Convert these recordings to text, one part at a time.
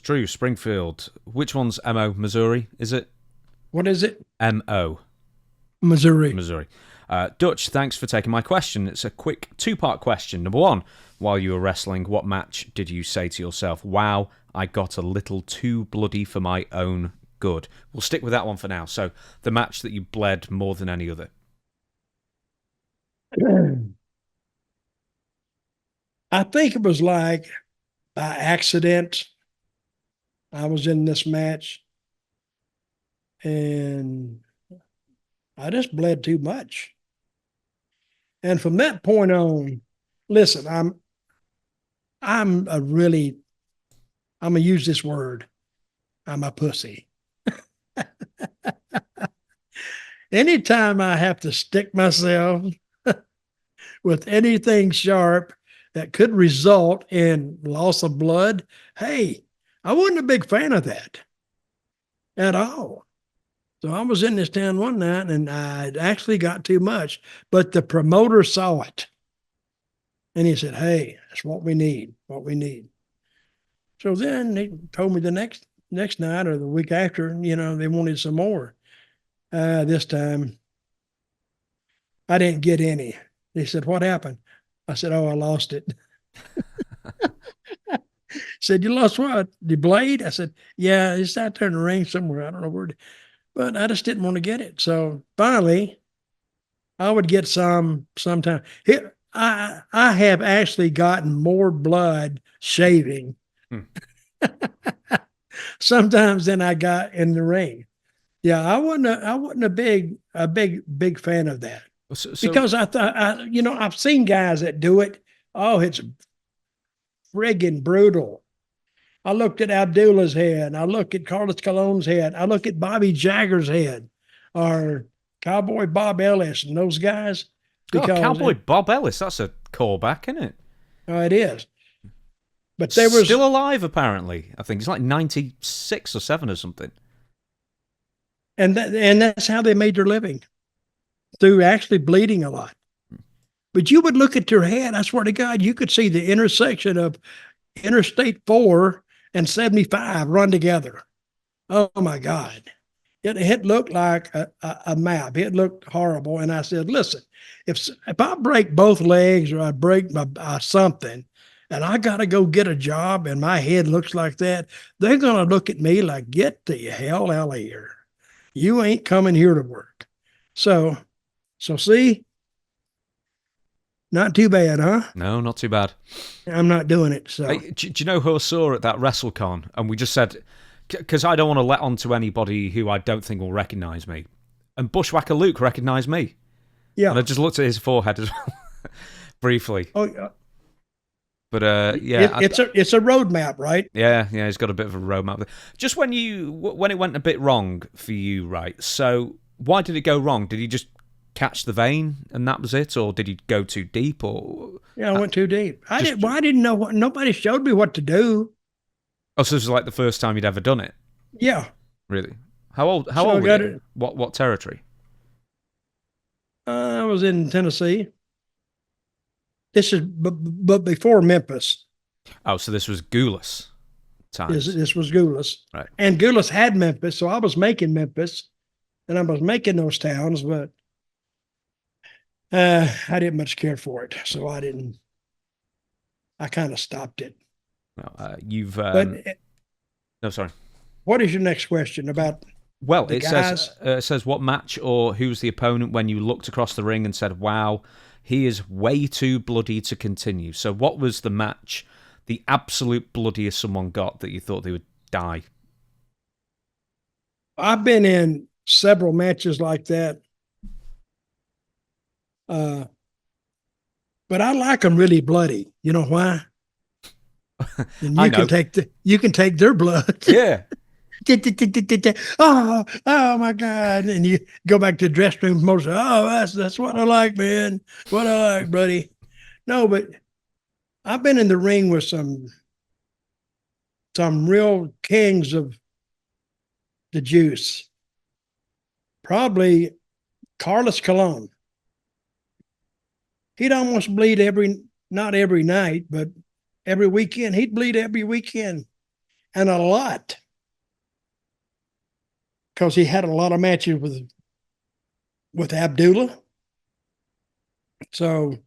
true. Springfield. Which one's MO? Missouri, is it? What is it? MO. Missouri. Missouri. Dutch, thanks for taking my question. It's a quick two-part question. Number one, while you were wrestling, what match did you say to yourself, wow, I got a little too bloody for my own good? We'll stick with that one for now. So the match that you bled more than any other. I think it was like by accident. I was in this match and I just bled too much. And from that point on, listen, I'm gonna use this word. I'm a pussy. Anytime I have to stick myself with anything sharp that could result in loss of blood, hey, I wasn't a big fan of that at all. So I was in this town one night and I actually got too much, but the promoter saw it. And he said, hey, that's what we need, what we need. So then he told me the next night or the week after, they wanted some more. This time I didn't get any. They said, what happened? I said, oh, I lost it. Said, you lost what? The blade? I said, yeah, it's out there in the ring somewhere. I don't know where. But I just didn't want to get it. So finally, I would get some sometime. Here, I have actually gotten more blood shaving sometimes than I got in the ring. Yeah, I wasn't a big fan of that because I thought I've seen guys that do it. Oh, it's friggin' brutal. I looked at Abdullah's head. I look at Carlos Colon's head. I look at Bobby Jagger's head, or Cowboy Bob Ellis and those guys. Because Cowboy Bob Ellis, that's a callback, isn't it? Oh, it is. But they were still alive, apparently. I think he's like 96 or 7 or something. And that's how they made their living, through actually bleeding a lot. But you would look at their head, I swear to God, you could see the intersection of Interstate 4 and 75 run together. Oh my God. It looked like a map. It looked horrible. And I said, listen, if I break both legs or I break something and I got to go get a job and my head looks like that, they're going to look at me like, get the hell out of here. You ain't coming here to work. So see, not too bad, huh? No, not too bad. I'm not doing it. So, hey, do you know who I saw at that WrestleCon? And we just said, because I don't want to let on to anybody who I don't think will recognise me. And Bushwhacker Luke recognised me. Yeah. And I just looked at his forehead as well, briefly. Oh, yeah. But yeah, it's a roadmap, right? Yeah, he's got a bit of a roadmap. Just when it went a bit wrong for you, right? So why did it go wrong? Did he just catch the vein and that was it, or did he go too deep? Or yeah, I went too deep. I didn't know what. Nobody showed me what to do. Oh, so this was like the first time you'd ever done it? Yeah. Really? How old were you? What territory? I was in Tennessee. This is but before Memphis. Oh, so this was Goulas times. This was Goulas. Right. And Goulas had Memphis, so I was making Memphis, and I was making those towns, but I didn't much care for it, so I kind of stopped it. No, no, sorry. What is your next question about? Well, it says what match or who's the opponent when you looked across the ring and said, wow, he is way too bloody to continue. So what was the match, the absolute bloodiest someone got that you thought they would die? I've been in several matches like that. But I like them really bloody. You know why? And you can take their blood. Yeah. Oh my God. And you go back to the dressing room most. Oh, that's what I like, man. What I like, buddy. No, but I've been in the ring with some real kings of the juice. Probably Carlos Colon. He'd almost bleed not every night, but every weekend. He'd bleed every weekend. and a lot, because he had a lot of matches with Abdullah. So,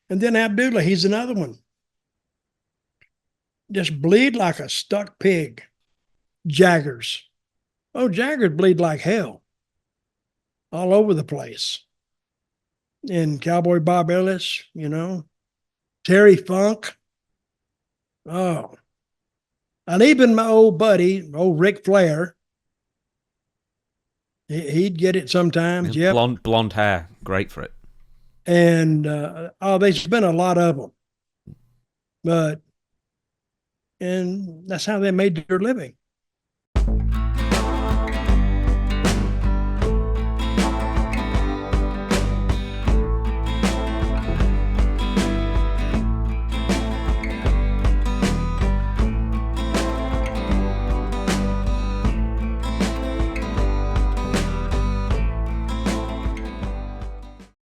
and then Abdullah, he's another one. Just bleed like a stuck pig. Jaggers. Oh, Jaggers bleed like hell. All over the place. And Cowboy Bob Ellis, you know, Terry Funk. Oh. And even my old buddy, old Ric Flair, he'd get it sometimes. Yep. Blonde hair, great for it. And there's been a lot of them, and that's how they made their living.